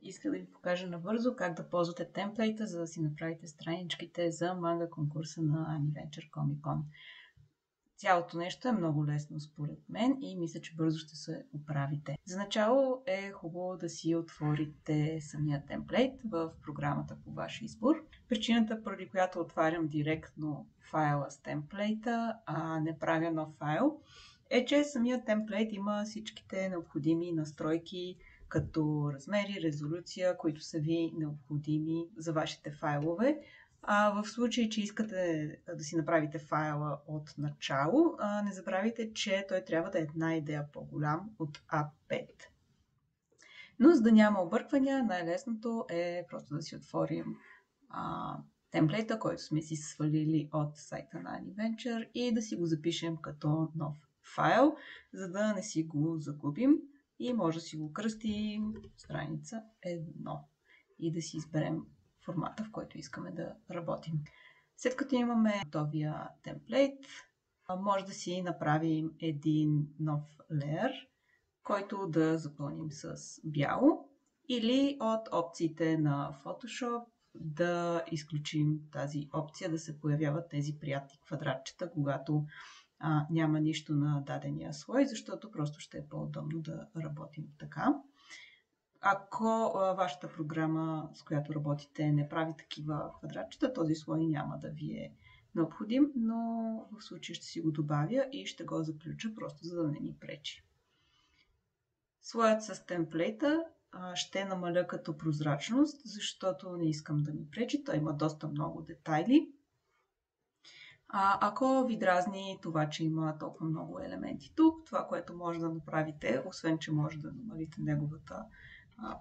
Иска да ви покажа набързо как да ползвате темплейта, за да си направите страничките за манга конкурса на Aniventure Comic Con. Цялото нещо е много лесно според мен и мисля, че бързо ще се оправите. За начало е хубаво да си отворите самия темплейт в програмата по ваш избор. Причината, поради която отварям директно файла с темплейта, а не правя нов файл, е, че самият темплейт има всичките необходими настройки, като размери, резолюция, които са ви необходими за вашите файлове. В случай, че искате да си направите файла от начало, не забравяйте, че той трябва да е една идея по-голям от A5. Но за да няма обърквания, най-лесното е просто да си отворим темплейта, който сме си свалили от сайта на Aniventure и да си го запишем като нов файл, за да не си го загубим и може да си го кръстим страница 1 и да си изберем формата, в който искаме да работим. След като имаме готовия темплейт, може да си направим един нов леер, който да запълним с бяло, или от опциите на Photoshop да изключим тази опция да се появяват тези приятни квадратчета, когато няма нищо на дадения слой, защото просто ще е по-удобно да работим така. Ако вашата програма, с която работите, не прави такива квадратчета, този слой няма да ви е необходим, но в случая ще си го добавя и ще го заключа, просто за да не ми пречи. Слоят с темплейта ще намаля като прозрачност, защото не искам да ми пречи. Той има доста много детайли. Ако ви дразни това, че има толкова много елементи тук, това, което може да направите, освен че може да намалите неговата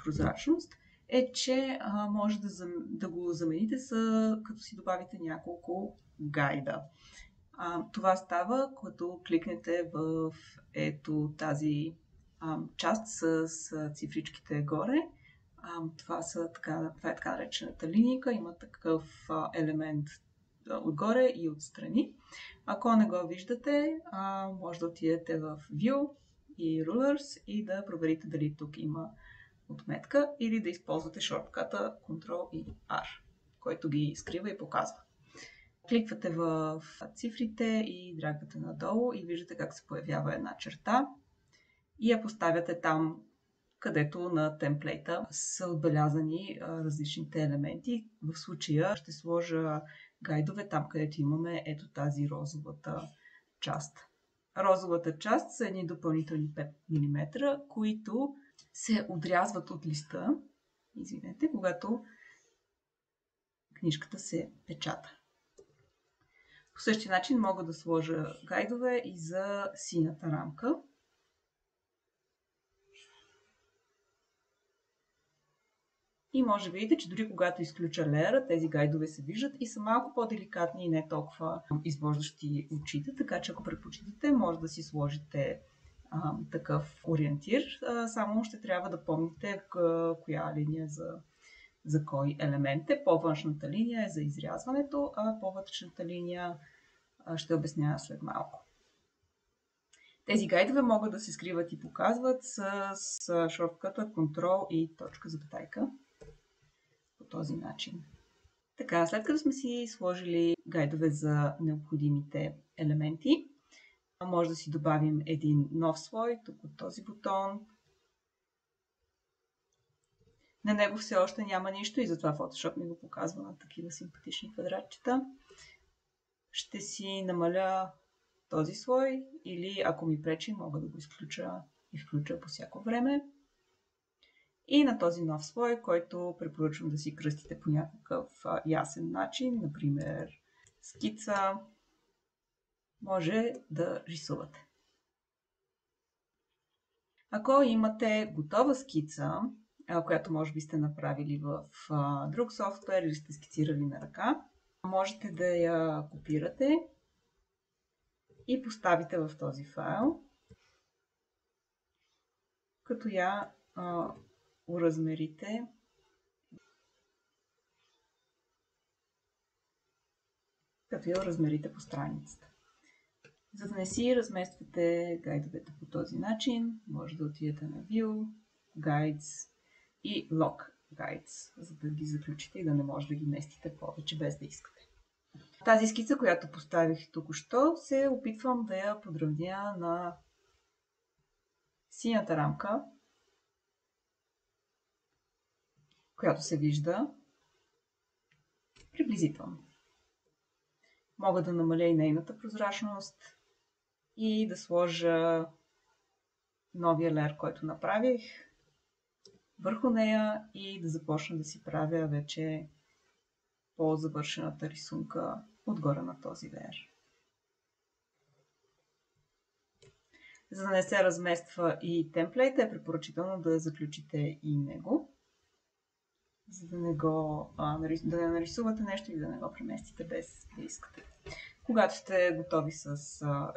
прозрачност, е, че може да го замените като си добавите няколко гайда. Това става, като кликнете в тази част с цифричките горе. Това е така наречената линейка, има такъв елемент отгоре и отстрани. Ако не го виждате, може да отидете в View и Rulers и да проверите дали тук има отметка или да използвате шортката Ctrl и R, който ги скрива и показва. Кликвате в цифрите и драгвате надолу и виждате как се появява една черта и я поставяте там, където на темплейта са отбелязани различните елементи. В случая ще сложа гайдове там, където имаме ето тази розовата част. Розовата част са едни допълнителни 5 мм, които се отрязват от листа, когато книжката се печата. По същия начин мога да сложа гайдове и за синята рамка. И може да видите, че дори когато изключа леера, тези гайдове се виждат и са малко по-деликатни и не толкова извождащи очите, така че ако предпочитате, може да си сложите такъв ориентир. Само ще трябва да помните коя линия за кой елемент е. По-външната линия е за изрязването, а по-вътрешната линия ще обясня след малко. Тези гайдове могат да се скриват и показват с шортката Ctrl и точка запетайка. По този начин. Така, след като сме си сложили гайдове за необходимите елементи, може да си добавим един нов слой, тук от този бутон. На него все още няма нищо и затова Photoshop ми го показва на такива симпатични квадратчета. Ще си намаля този слой или ако ми пречи, мога да го изключа и включа по всяко време. И на този нов слой, който препоръчвам да си кръстите по някакъв ясен начин, например скица, може да рисувате. Ако имате готова скица, която може би сте направили в друг софтуер или сте скицирали на ръка, можете да я копирате и поставите в този файл, като я уразмерите по страницата. За да не си размествате гайдовете по този начин, може да отидете на View, Guides и Lock Guides, за да ги заключите и да не може да ги местите повече без да искате. Тази скица, която поставих току-що, се опитвам да я подравня на синята рамка, която се вижда приблизително. Мога да намаля и нейната прозрачност и да сложа новия лер, който направих върху нея и да започна да си правя вече по-завършената рисунка отгоре на този лер. За да не се размества и темплейта, е препоръчително да заключите и него, за да не нарисувате нещо и да не го преместите без да искате. Когато сте готови с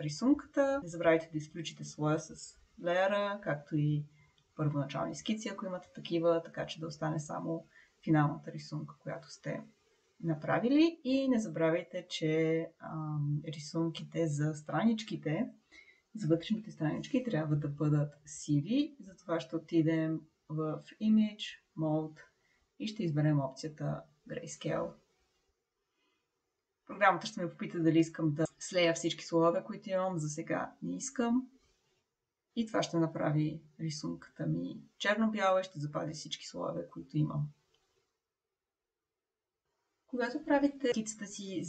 рисунката, не забравяйте да изключите слоя с леера, както и първоначални скици, ако имате такива, така че да остане само финалната рисунка, която сте направили. И не забравяйте, че рисунките за страничките, за вътрешните странички трябва да бъдат сиви. Затова ще отидем в Image, Mode и ще изберем опцията Grayscale. Програмата ще ме попита дали искам да слея всички слоеве, които имам. За сега не искам. И това ще направи рисунката ми черно-бяла и ще запази всички слоеве, които имам. Когато правите скицата си,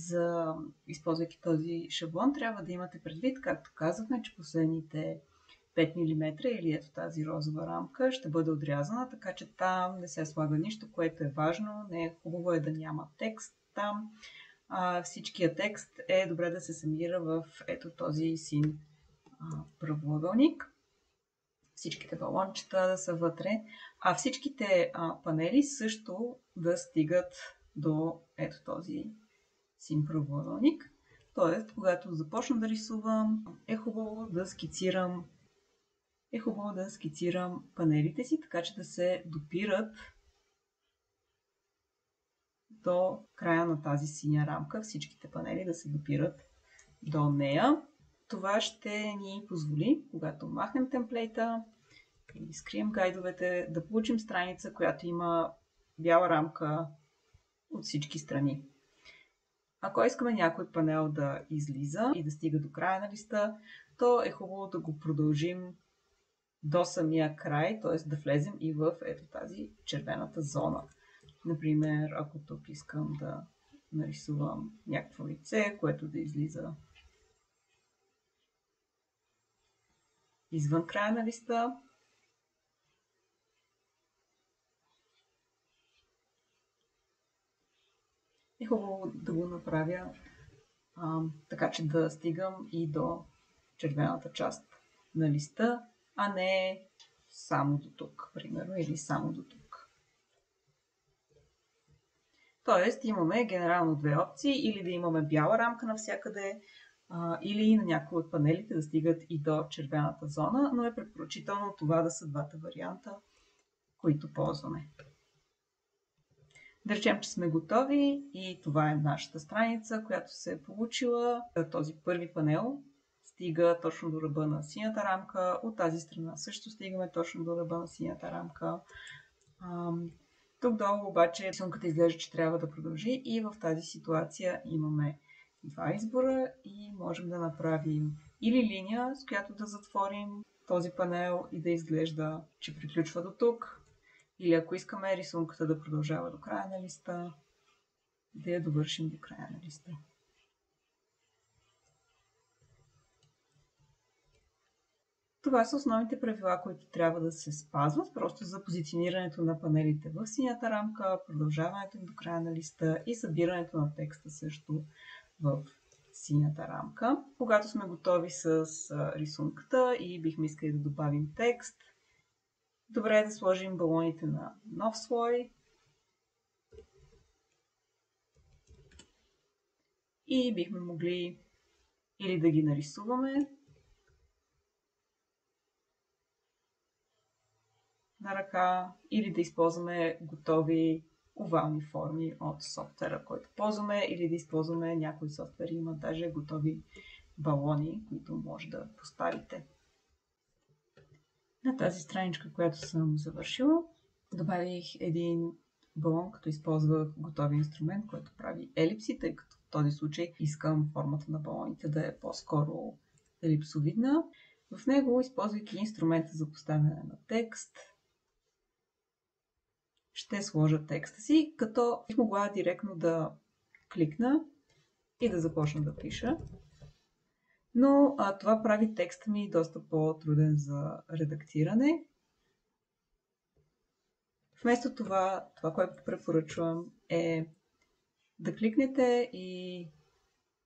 използвайки този шаблон, трябва да имате предвид, както казахме, че последните 5 мм или ето тази розова рамка ще бъде отрязана, така че там не се слага нищо, което е важно. Не е хубаво да няма текст там. Всичкият текст е добре да се съмира в ето този син правоъгълник. Всичките балончета да са вътре, а всичките панели също да стигат до ето този син правоъгълник. Тоест, когато започна да рисувам, е хубаво да скицирам панелите си, така че да се допират до края на тази синя рамка. Всичките панели да се допират до нея. Това ще ни позволи, когато махнем темплейта и изкрием гайдовете, да получим страница, която има бяла рамка от всички страни. Ако искаме някой панел да излиза и да стига до края на листа, то е хубаво да го продължим до самия край, т.е. да влезем и в ето тази червената зона. Например, ако тук искам да нарисувам някакво лице, което да излиза извън края на листа, е хубаво да го направя така, че да стигам и до червената част на листа, а не само до тук, примерно, или само до тук. Тоест, имаме генерално две опции, или да имаме бяла рамка навсякъде, или на някои от панелите да стигат и до червената зона, но е препоръчително това да са двата варианта, които ползваме. Да речем, че сме готови и това е нашата страница, която се е получила. Този първи панел стига точно до ръба на синята рамка. От тази страна също стигаме точно до ръба на синята рамка. Тук долу обаче рисунката изглежда, че трябва да продължи и в тази ситуация имаме два избора и можем да направим или линия, с която да затворим този панел и да изглежда, че приключва до тук. Или ако искаме рисунката да продължава до края на листа, да я довършим до края на листа. Това са основните правила, които трябва да се спазват, просто за позиционирането на панелите в синята рамка, продължаването до края на листа и събирането на текста също в синята рамка. Когато сме готови с рисунката и бихме искали да добавим текст, добре е да сложим балоните на нов слой и бихме могли или да ги нарисуваме на ръка, или да използваме готови овални форми от софтуера, който ползваме, или да използваме някои софтуери, има даже готови балони, които може да поставите. На тази страничка, която съм завършила, Добавих един балон, като използвах готови инструмент, който прави елипси, тъй като в този случай искам формата на балоните да е по-скоро елипсовидна. В него, използвайки инструмента за поставяне на текст, ще сложа текста си, като бих могла директно да кликна и да започна да пиша. Но това прави текста ми доста по-труден за редактиране. Вместо това, което препоръчвам е да кликнете и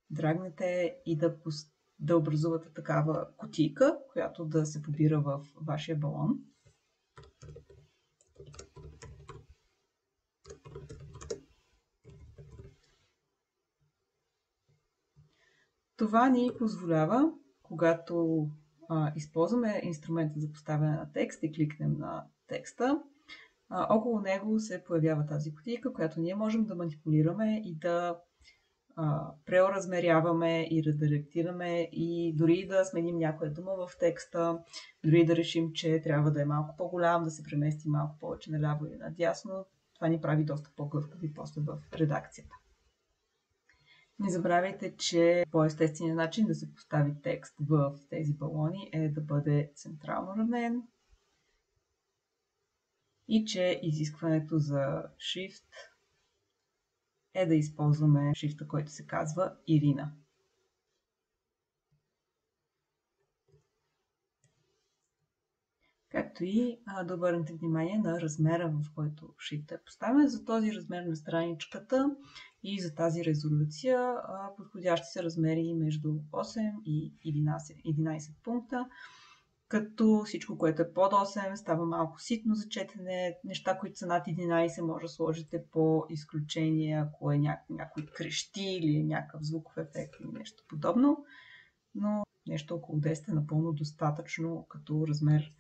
драгнете и да образувате такава кутийка, която да се побира в вашия балон. Това ни позволява, когато използваме инструмента за поставяне на текст и кликнем на текста, около него се появява тази кутийка, която ние можем да манипулираме и да преоразмеряваме и редактираме и дори да сменим някоя дума в текста, дори да решим, че трябва да е малко по-голям, да се премести малко повече наляво или надясно. Това ни прави доста по-гъвкави после в редакцията. Не забравяйте, че по-естественият начин да се постави текст в тези балони е да бъде централно равнен и че изискването за шрифт е да използваме шрифта, който се казва Ирина. Както и да обърнете внимание на размера, в който шрифтът е поставен. За този размер на страничката и за тази резолюция подходящи са размери между 8 и 11 пункта, като всичко, което е под 8, става малко ситно за четене. Неща, които са над 11, може да сложите по изключение, ако е някой крещи или някакъв звуков ефект или нещо подобно. Но нещо около 10 е напълно достатъчно като размер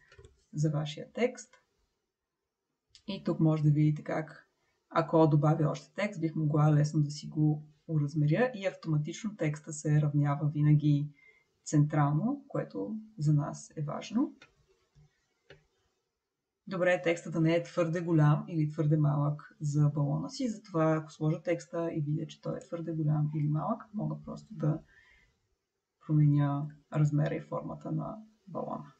за вашия текст. И тук може да видите как, ако добавя още текст, бих могла лесно да си го уразмеря и автоматично текста се равнява винаги централно, което за нас е важно. Добре е текста да не е твърде голям или твърде малък за балона си, затова ако сложа текста и видя, че той е твърде голям или малък, мога просто да променя размера и формата на балона.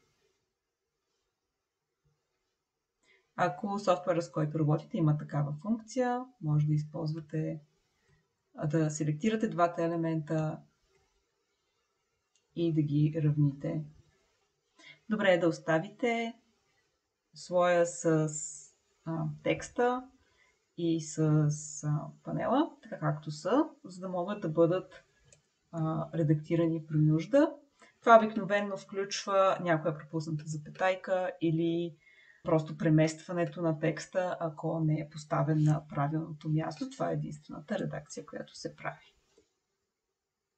Ако софтуерът, с който работите, има такава функция, може да използвате, да селектирате двата елемента и да ги равните. Добре е да оставите слоя с текста и с панела, така както са, за да могат да бъдат редактирани при нужда. Това обикновено включва някоя пропусната запетайка или просто преместването на текста, ако не е поставен на правилното място. Това е единствената редакция, която се прави.